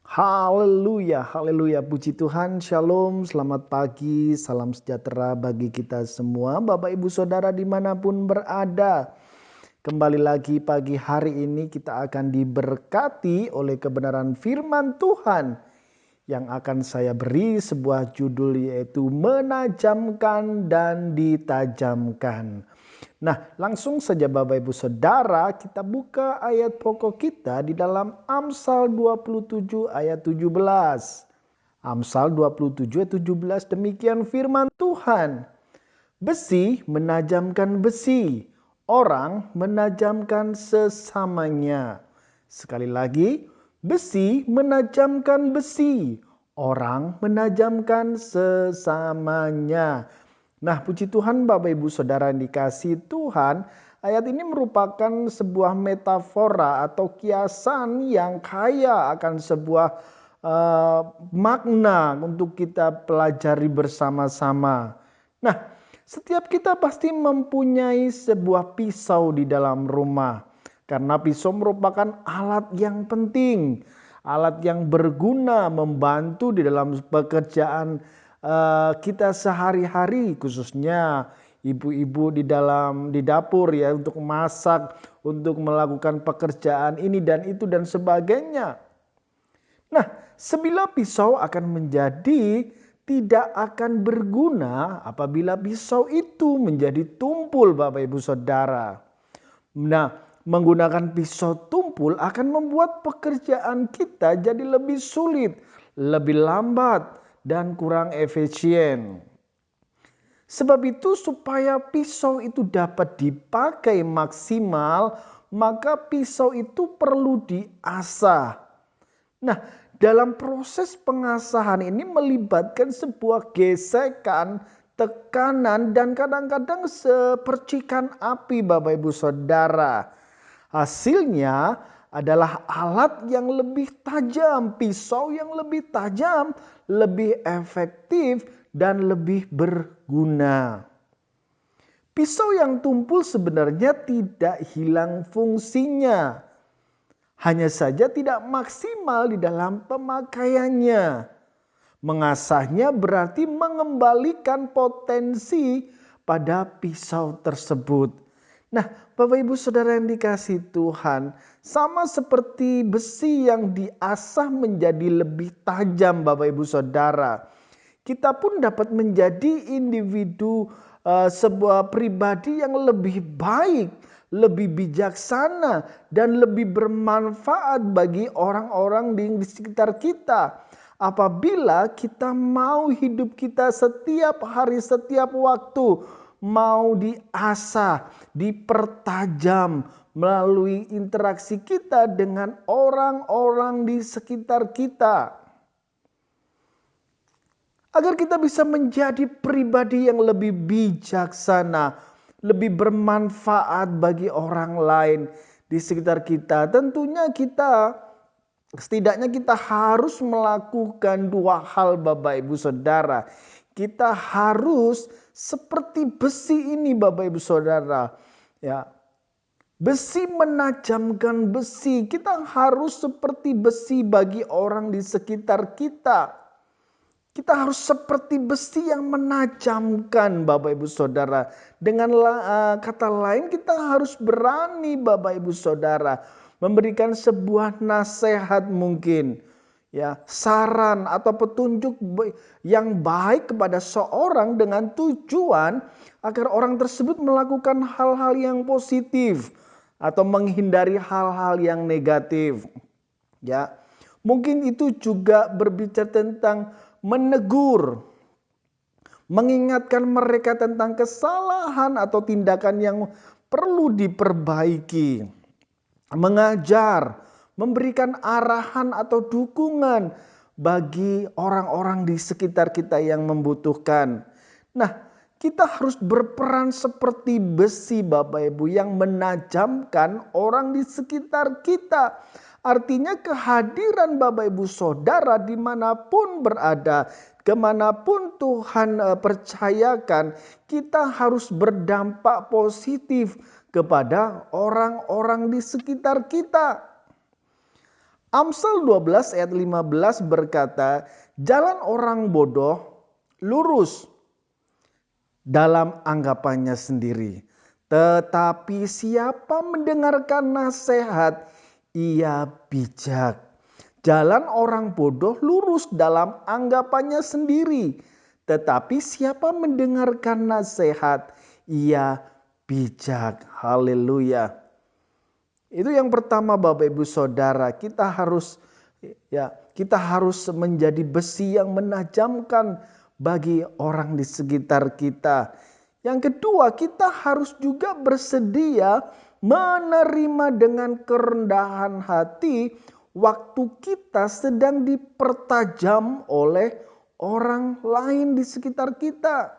Haleluya, haleluya, puji Tuhan, shalom, selamat pagi, salam sejahtera bagi kita semua, Bapak Ibu Saudara dimanapun berada. Kembali lagi pagi hari ini kita akan diberkati oleh kebenaran firman Tuhan yang akan saya beri sebuah judul yaitu menajamkan dan ditajamkan. Nah, langsung saja Bapak Ibu Saudara, kita buka ayat pokok kita di dalam Amsal 27 ayat 17. Amsal 27 ayat 17, demikian firman Tuhan. Besi menajamkan besi, orang menajamkan sesamanya. Sekali lagi, besi menajamkan besi, orang menajamkan sesamanya. Nah, puji Tuhan Bapak Ibu Saudara yang dikasihi Tuhan, ayat ini merupakan sebuah metafora atau kiasan yang kaya akan sebuah makna untuk kita pelajari bersama-sama. Nah, setiap kita pasti mempunyai sebuah pisau di dalam rumah. Karena pisau merupakan alat yang penting, alat yang berguna membantu di dalam pekerjaan kita sehari-hari, khususnya ibu-ibu di dapur ya, untuk masak, untuk melakukan pekerjaan ini dan itu dan sebagainya. Nah, sebilah pisau akan menjadi tidak akan berguna apabila pisau itu menjadi tumpul, Bapak Ibu Saudara. Nah, menggunakan pisau tumpul akan membuat pekerjaan kita jadi lebih sulit, lebih lambat, dan kurang efisien. Sebab itu supaya pisau itu dapat dipakai maksimal, maka pisau itu perlu diasah. Nah, dalam proses pengasahan ini melibatkan sebuah gesekan, tekanan, dan kadang-kadang sepercikan api, Bapak Ibu Saudara. Hasilnya adalah alat yang lebih tajam, pisau yang lebih tajam, lebih efektif, dan lebih berguna. Pisau yang tumpul sebenarnya tidak hilang fungsinya. Hanya saja tidak maksimal di dalam pemakaiannya. Mengasahnya berarti mengembalikan potensi pada pisau tersebut. Nah, Bapak Ibu Saudara yang dikasihi Tuhan, sama seperti besi yang diasah menjadi lebih tajam, Bapak Ibu Saudara. Kita pun dapat menjadi individu, sebuah pribadi yang lebih baik, lebih bijaksana, dan lebih bermanfaat bagi orang-orang di sekitar kita. Apabila kita mau hidup kita setiap hari, setiap waktu mau diasah, dipertajam melalui interaksi kita dengan orang-orang di sekitar kita. Agar kita bisa menjadi pribadi yang lebih bijaksana, lebih bermanfaat bagi orang lain di sekitar kita. Tentunya setidaknya kita harus melakukan dua hal, Bapak Ibu Saudara. Kita harus seperti besi ini, Bapak Ibu Saudara. Ya, besi menajamkan besi. Kita harus seperti besi bagi orang di sekitar kita. Kita harus seperti besi yang menajamkan, Bapak Ibu Saudara. Dengan kata lain, kita harus berani, Bapak Ibu Saudara, memberikan sebuah nasihat mungkin, ya, saran atau petunjuk yang baik kepada seorang dengan tujuan agar orang tersebut melakukan hal-hal yang positif atau menghindari hal-hal yang negatif. Ya, mungkin itu juga berbicara tentang menegur, mengingatkan mereka tentang kesalahan atau tindakan yang perlu diperbaiki, mengajar, memberikan arahan atau dukungan bagi orang-orang di sekitar kita yang membutuhkan. Nah, kita harus berperan seperti besi, Bapak Ibu, yang menajamkan orang di sekitar kita. Artinya kehadiran Bapak Ibu Saudara dimanapun berada, kemanapun Tuhan percayakan, kita harus berdampak positif kepada orang-orang di sekitar kita. Amsal 12 ayat 15 berkata, jalan orang bodoh lurus dalam anggapannya sendiri. Tetapi siapa mendengarkan nasihat, ia bijak. Jalan orang bodoh lurus dalam anggapannya sendiri. Tetapi siapa mendengarkan nasihat, ia bijak. Haleluya. Itu yang pertama Bapak Ibu Saudara, kita harus menjadi besi yang menajamkan bagi orang di sekitar kita. Yang kedua, kita harus juga bersedia menerima dengan kerendahan hati waktu kita sedang dipertajam oleh orang lain di sekitar kita.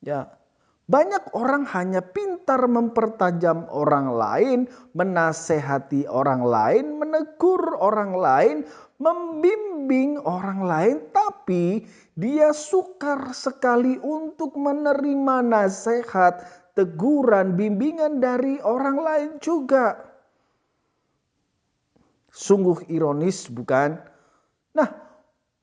Ya, banyak orang hanya pintar mempertajam orang lain, menasehati orang lain, menegur orang lain, membimbing orang lain, tapi dia sukar sekali untuk menerima nasihat, teguran, bimbingan dari orang lain juga. Sungguh ironis, bukan? Nah,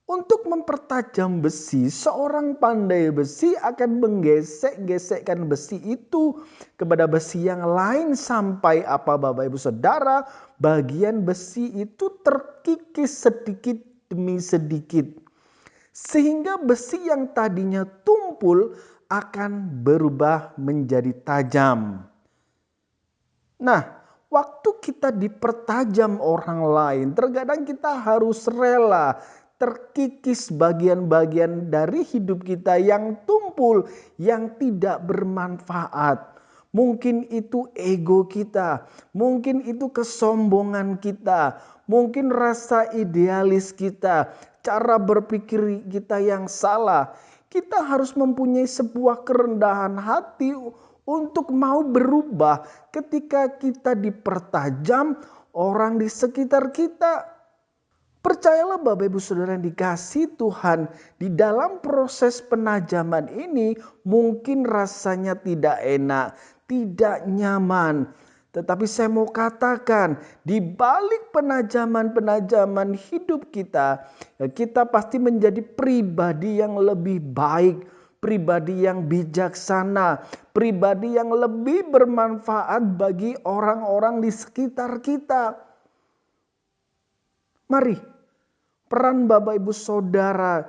untuk mempertajam besi, seorang pandai besi akan menggesek-gesekkan besi itu kepada besi yang lain sampai apa Bapak Ibu Saudara, bagian besi itu terkikis sedikit demi sedikit. Sehingga besi yang tadinya tumpul akan berubah menjadi tajam. Nah, waktu kita dipertajam orang lain, terkadang kita harus rela terkikis bagian-bagian dari hidup kita yang tumpul, yang tidak bermanfaat. Mungkin itu ego kita, mungkin itu kesombongan kita, mungkin rasa idealis kita, cara berpikir kita yang salah. Kita harus mempunyai sebuah kerendahan hati untuk mau berubah ketika kita dipertajam orang di sekitar kita. Percayalah Bapak Ibu Saudara yang dikasihi Tuhan, di dalam proses penajaman ini mungkin rasanya tidak enak, tidak nyaman. Tetapi saya mau katakan, di balik penajaman-penajaman hidup kita, kita pasti menjadi pribadi yang lebih baik, pribadi yang bijaksana, pribadi yang lebih bermanfaat bagi orang-orang di sekitar kita. Mari, peran Bapak Ibu Saudara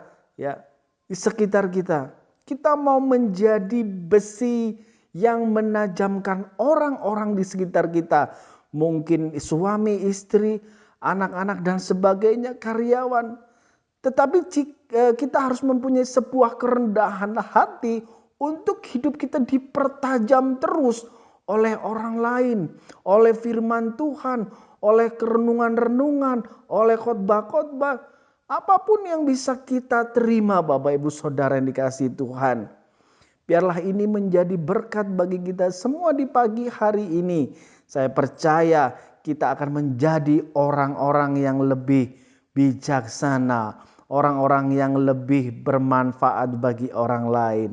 di sekitar kita. Kita mau menjadi besi yang menajamkan orang-orang di sekitar kita. Mungkin suami, istri, anak-anak dan sebagainya, karyawan. Tetapi kita harus mempunyai sebuah kerendahan hati untuk hidup kita dipertajam terus oleh orang lain, oleh firman Tuhan, oleh kerenungan-renungan, oleh khotbah-khotbah. Apapun yang bisa kita terima Bapak Ibu Saudara yang dikasihi Tuhan. Biarlah ini menjadi berkat bagi kita semua di pagi hari ini. Saya percaya kita akan menjadi orang-orang yang lebih bijaksana, orang-orang yang lebih bermanfaat bagi orang lain.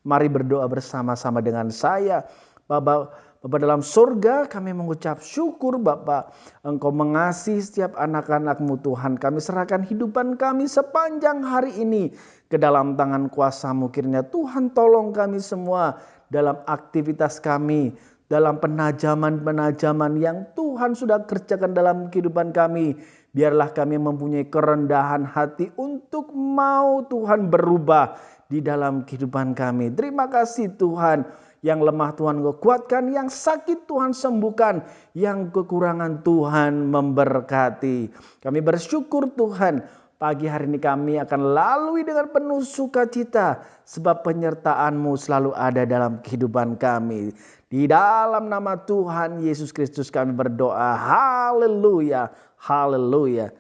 Mari berdoa bersama-sama dengan saya. Bapak dalam surga, kami mengucap syukur Bapak, Engkau mengasihi setiap anak-anak-Mu Tuhan. Kami serahkan hidupan kami sepanjang hari ini ke dalam tangan kuasa-Mu. Kiranya Tuhan tolong kami semua dalam aktivitas kami, dalam penajaman-penajaman yang Tuhan sudah kerjakan dalam kehidupan kami. Biarlah kami mempunyai kerendahan hati untuk mau Tuhan berubah di dalam kehidupan kami. Terima kasih Tuhan. Yang lemah Tuhan kuatkan, yang sakit Tuhan sembuhkan, yang kekurangan Tuhan memberkati. Kami bersyukur Tuhan, pagi hari ini kami akan lalui dengan penuh sukacita, sebab penyertaan-Mu selalu ada dalam kehidupan kami. Di dalam nama Tuhan Yesus Kristus kami berdoa. Haleluya, haleluya,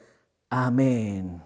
amin.